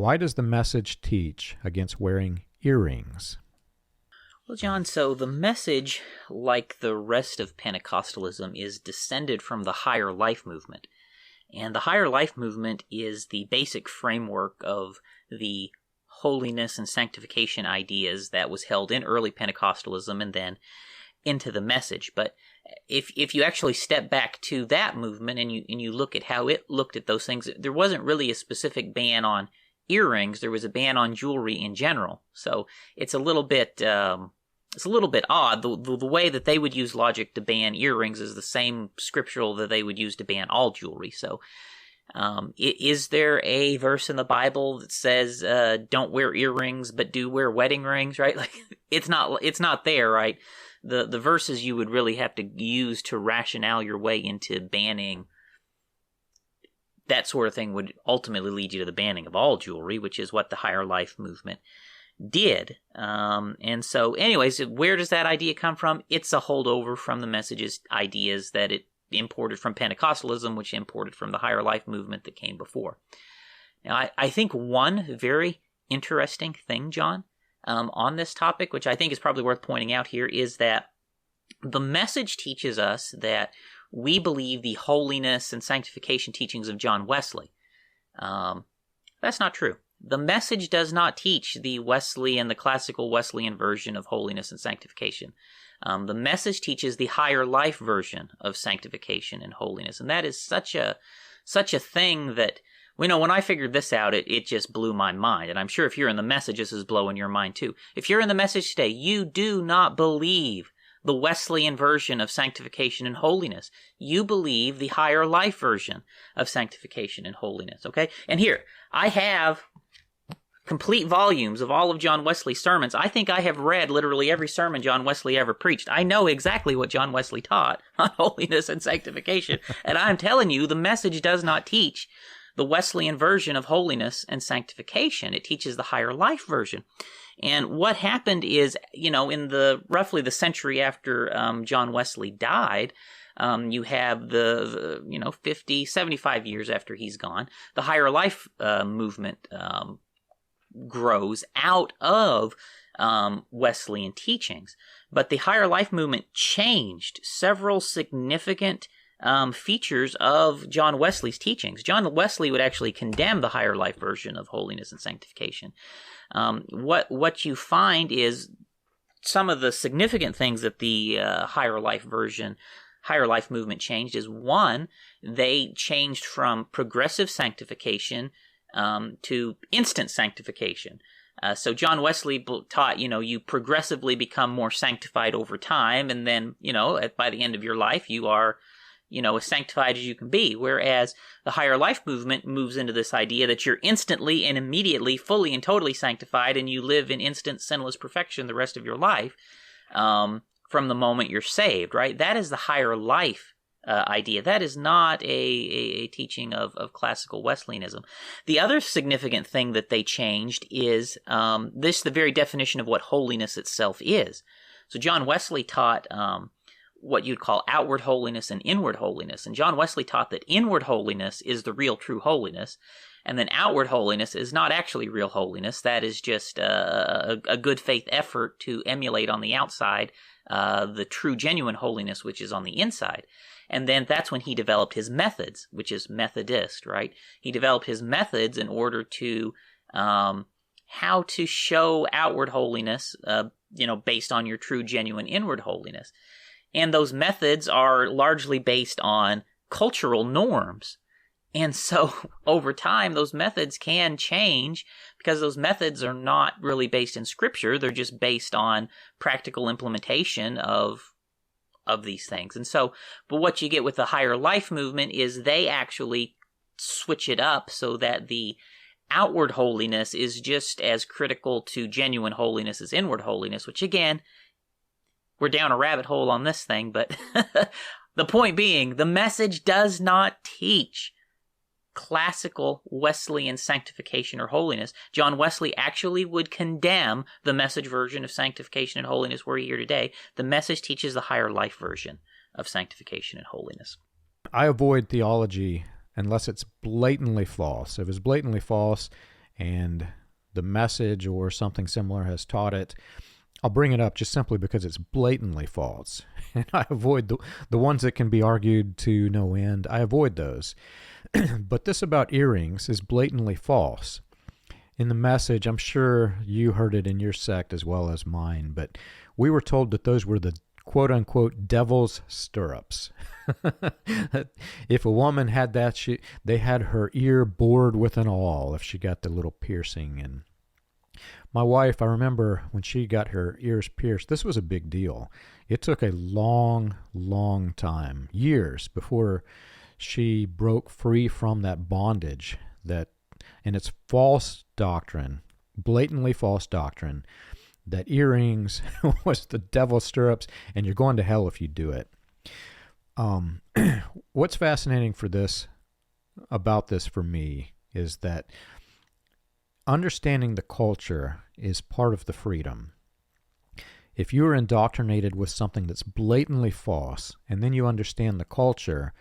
Why does the Message teach against wearing earrings? Well, John, so the Message, like the rest of Pentecostalism, is descended from the Higher Life movement. And the Higher Life movement is the basic framework of the holiness and sanctification ideas that was held in early Pentecostalism and then into the Message. But if you actually step back to that movement and you look at how it looked at those things, there wasn't really a specific ban on earrings. There was a ban on jewelry in general. So it's a little bit odd. The way that they would use logic to ban earrings is the same scriptural that they would use to ban all jewelry. So is there a verse in the Bible that says don't wear earrings but do wear wedding rings, right? Like it's not there, right? The verses you would really have to use to rationale your way into banning that sort of thing would ultimately lead you to the banning of all jewelry, which is what the Higher Life movement did. And so anyways, where does that idea come from? It's a holdover from the Message's ideas that it imported from Pentecostalism, which imported from the Higher Life movement that came before. Now, I think one very interesting thing, John, on this topic, which I think is probably worth pointing out here, is that the Message teaches us that we believe the holiness and sanctification teachings of John Wesley. That's not true. The Message does not teach the Wesleyan, the classical Wesleyan version of holiness and sanctification. The Message teaches the Higher Life version of sanctification and holiness, and that is such a thing that, when I figured this out, it just blew my mind. And I'm sure if you're in the Message, this is blowing your mind too. If you're in the Message today, you do not believe the Wesleyan version of sanctification and holiness. You believe the Higher Life version of sanctification and holiness, okay? And here, I have complete volumes of all of John Wesley's sermons. I think I have read literally every sermon John Wesley ever preached. I know exactly what John Wesley taught on holiness and sanctification. And I'm telling you, the Message does not teach the Wesleyan version of holiness and sanctification. It teaches the Higher Life version. And what happened is, in the roughly the century after John Wesley died, you have the 50, 75 years after he's gone, the Higher Life movement grows out of Wesleyan teachings. But the Higher Life movement changed several significant features of John Wesley's teachings. John Wesley would actually condemn the Higher Life version of holiness and sanctification. What you find is some of the significant things that the Higher Life movement changed is, one, they changed from progressive sanctification to instant sanctification. So John Wesley taught, you progressively become more sanctified over time, and then, by the end of your life, you are, as sanctified as you can be. Whereas the Higher Life movement moves into this idea that you're instantly and immediately, fully and totally sanctified, and you live in instant sinless perfection the rest of your life from the moment you're saved, right? That is the Higher Life idea. That is not a teaching of classical Wesleyanism. The other significant thing that they changed is the very definition of what holiness itself is. So John Wesley taught what you'd call outward holiness and inward holiness. And John Wesley taught that inward holiness is the real true holiness, and then outward holiness is not actually real holiness. That is just a good faith effort to emulate on the outside the true genuine holiness which is on the inside. And then that's when he developed his methods, which is Methodist, right? He developed his methods in order to how to show outward holiness, based on your true genuine inward holiness. And those methods are largely based on cultural norms. And so over time, those methods can change because those methods are not really based in Scripture. They're just based on practical implementation of these things. And so, but what you get with the Higher Life movement is they actually switch it up so that the outward holiness is just as critical to genuine holiness as inward holiness, which again, we're down a rabbit hole on this thing, but the point being, the Message does not teach classical Wesleyan sanctification or holiness. John Wesley actually would condemn the Message version of sanctification and holiness we're here today. The Message teaches the Higher Life version of sanctification and holiness. I avoid theology unless it's blatantly false. If it's blatantly false and the Message or something similar has taught it, I'll bring it up just simply because it's blatantly false. And I avoid the ones that can be argued to no end. I avoid those. But this about earrings is blatantly false. In the Message, I'm sure you heard it in your sect as well as mine, but we were told that those were the quote-unquote devil's stirrups. If a woman had that, they had her ear bored with an awl if she got the little piercing. And my wife, I remember when she got her ears pierced, this was a big deal. It took a long, long time, years, before she broke free from that bondage. And it's false doctrine, blatantly false doctrine, that earrings was the devil's stirrups, and you're going to hell if you do it. What's fascinating about this for me is that understanding the culture is part of the freedom. If you are indoctrinated with something that's blatantly false, and then you understand the culture,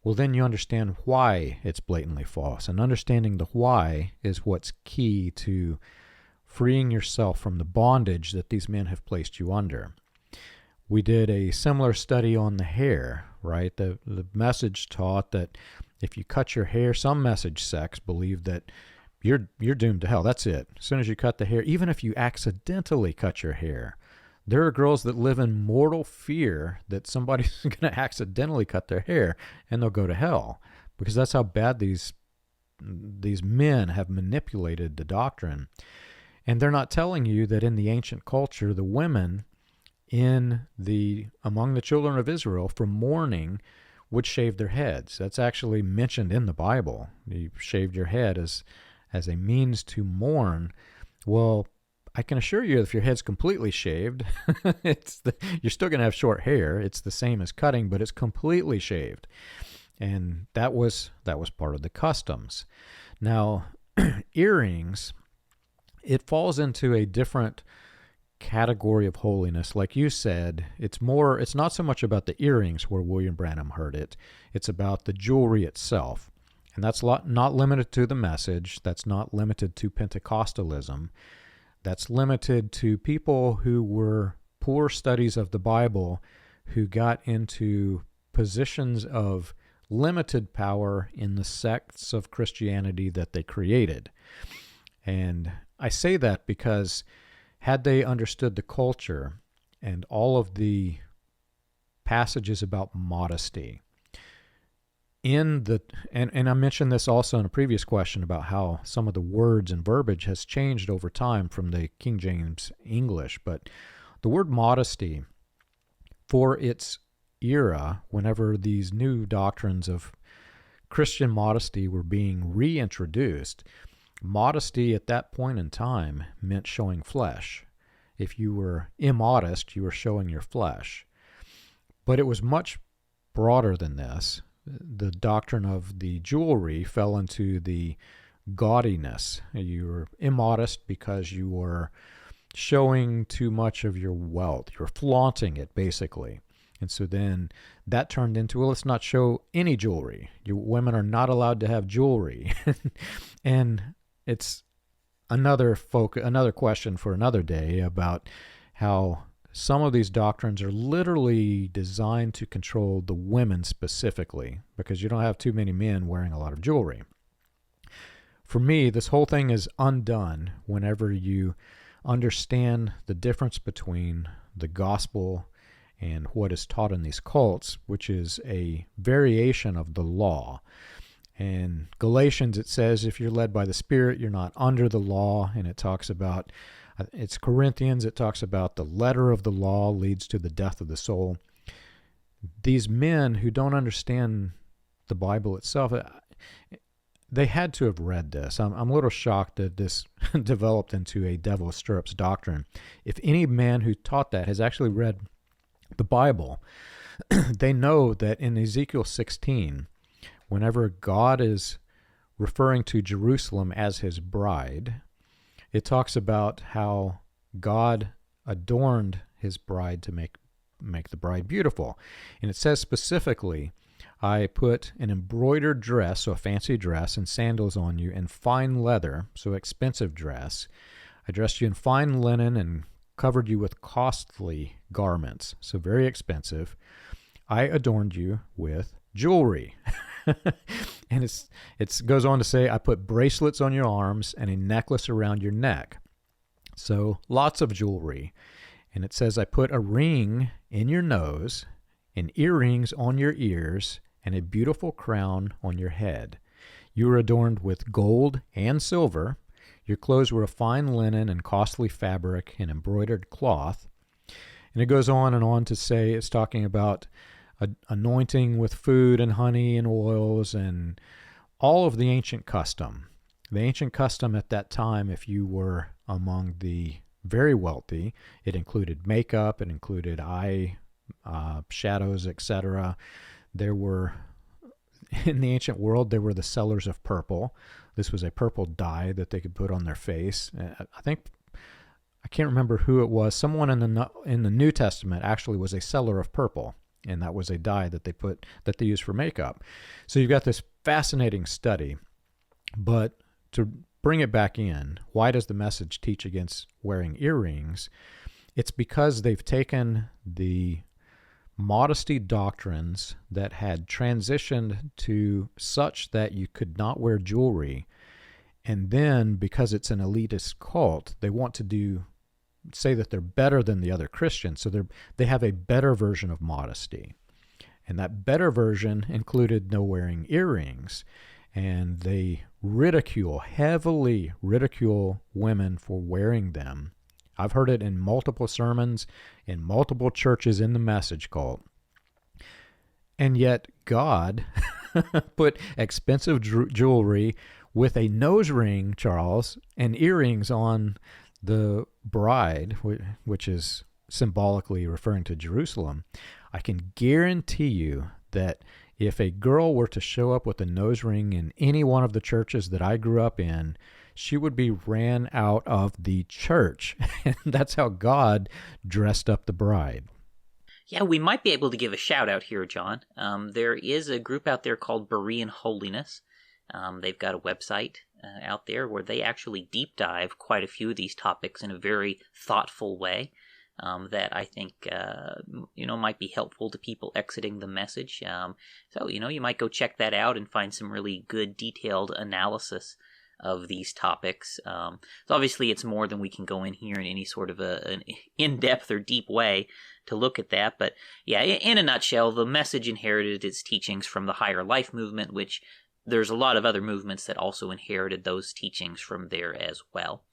well, then you understand why it's blatantly false. And understanding the why is what's key to freeing yourself from the bondage that these men have placed you under. We did a similar study on the hair, right? The Message taught that if you cut your hair, some Message sects believe that you're doomed to hell. That's it. As soon as you cut the hair, even if you accidentally cut your hair, there are girls that live in mortal fear that somebody's going to accidentally cut their hair and they'll go to hell, because that's how bad these men have manipulated the doctrine. And they're not telling you that in the ancient culture, the women among the children of Israel for mourning would shave their heads. That's actually mentioned in the Bible. You shaved your head as a means to mourn. Well, I can assure you, if your head's completely shaved, you're still going to have short hair. It's the same as cutting, but it's completely shaved. And that was part of the customs. Now, earrings, it falls into a different category of holiness. Like you said, it's not so much about the earrings where William Branham heard it. It's about the jewelry itself. And that's not limited to the Message. That's not limited to Pentecostalism. That's limited to people who were poor studies of the Bible, who got into positions of limited power in the sects of Christianity that they created. And I say that because had they understood the culture and all of the passages about modesty, and I mentioned this also in a previous question about how some of the words and verbiage has changed over time from the King James English, but the word modesty for its era, whenever these new doctrines of Christian modesty were being reintroduced, modesty at that point in time meant showing flesh. If you were immodest, you were showing your flesh. But it was much broader than this. The doctrine of the jewelry fell into the gaudiness. You were immodest because you were showing too much of your wealth. You were flaunting it, basically. And so then that turned into, well, let's not show any jewelry. Women are not allowed to have jewelry. And it's another question for another day about how some of these doctrines are literally designed to control the women specifically, because you don't have too many men wearing a lot of jewelry. For me, this whole thing is undone whenever you understand the difference between the gospel and what is taught in these cults, which is a variation of the law. In Galatians, it says if you're led by the Spirit, you're not under the law, and it talks about, it's Corinthians, it talks about the letter of the law leads to the death of the soul. These men who don't understand the Bible itself, they had to have read this. I'm a little shocked that this developed into a devil's stirrups doctrine. If any man who taught that has actually read the Bible, they know that in Ezekiel 16, whenever God is referring to Jerusalem as his bride, it talks about how God adorned his bride to make the bride beautiful. And it says specifically, I put an embroidered dress, so a fancy dress, and sandals on you, and fine leather, so expensive dress. I dressed you in fine linen and covered you with costly garments, so very expensive. I adorned you with jewelry. And it goes on to say, I put bracelets on your arms and a necklace around your neck. So lots of jewelry. And it says, I put a ring in your nose and earrings on your ears and a beautiful crown on your head. You were adorned with gold and silver. Your clothes were of fine linen and costly fabric and embroidered cloth. And it goes on to say, it's talking about anointing with food and honey and oils and all of the ancient custom. The ancient custom at that time, if you were among the very wealthy, it included makeup, it included eye shadows, etc. There were, in the ancient world, there were the sellers of purple. This was a purple dye that they could put on their face. I can't remember who it was. Someone in the New Testament actually was a seller of purple, and that was a dye that they used for makeup. So you've got this fascinating study. But to bring it back in, why does the message teach against wearing earrings? It's because they've taken the modesty doctrines that had transitioned to such that you could not wear jewelry, and then because it's an elitist cult, they want to say that they're better than the other Christians, so they have a better version of modesty. And that better version included no wearing earrings, and they heavily ridicule women for wearing them. I've heard it in multiple sermons, in multiple churches in the message cult. And yet God put expensive jewelry with a nose ring, Charles, and earrings on the bride, which is symbolically referring to Jerusalem. I can guarantee you that if a girl were to show up with a nose ring in any one of the churches that I grew up in, she would be ran out of the church. And that's how God dressed up the bride. Yeah, we might be able to give a shout out here, John. There is a group out there called Berean Holiness. They've got a website out there where they actually deep dive quite a few of these topics in a very thoughtful way. That I think, might be helpful to people exiting the message. So, you might go check that out and find some really good detailed analysis of these topics. So obviously it's more than we can go in here in any sort of an in-depth or deep way to look at that. But yeah, in a nutshell, the message inherited its teachings from the Higher Life movement, which there's a lot of other movements that also inherited those teachings from there as well.